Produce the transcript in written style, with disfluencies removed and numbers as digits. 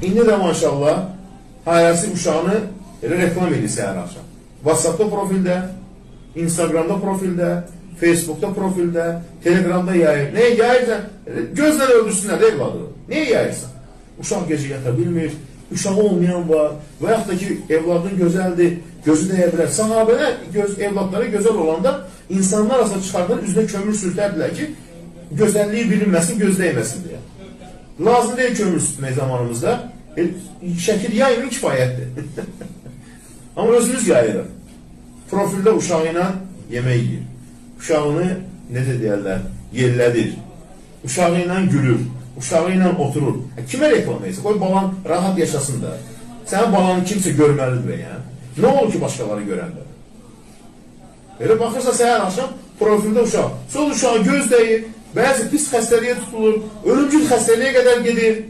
İndi də maşallah hayası uşağını reklam edir səhər axşam. WhatsApp'da profildə, Instagram'da profildə, Facebook'da profildə, Telegram'da yayır. Neye yayırsan? Gözlə öldürsünlər də evladı. Neye yayırsan? Uşaq gecə yata bilmir, uşağı olmayan var və yaxud da ki, evladın gözəldir, gözü dəyə bilər. Sahabələr evladları gözəl olanda insanlar arasında çıxardan üzünə kömür sürtərdilər ki, gözəlliyi bilinməsin, göz dəyməsin deyə. Lazım deyil kömür sürtmək zamanımızda. Şəkil yayımın kifayətdir. Amma özümüz yayırıq. Profildə uşağı ilə yemək yiyir. Uşağını, necə deyərlər, yerlədir. Uşağı ilə gülür. Uşağı ilə oturur. Kimə reklam etsin? Qoy balan rahat yaşasın da. Sənin balanı kimsə görməlidir yəni. Nə olur ki başqaları görəndə? Elə baxırsa səhər axşam profildə uşaq. Sonra uşağı göz dəyir, bəzi pis xəstəliyə tutulur, ölümcül xəstəliyə qədər gedir.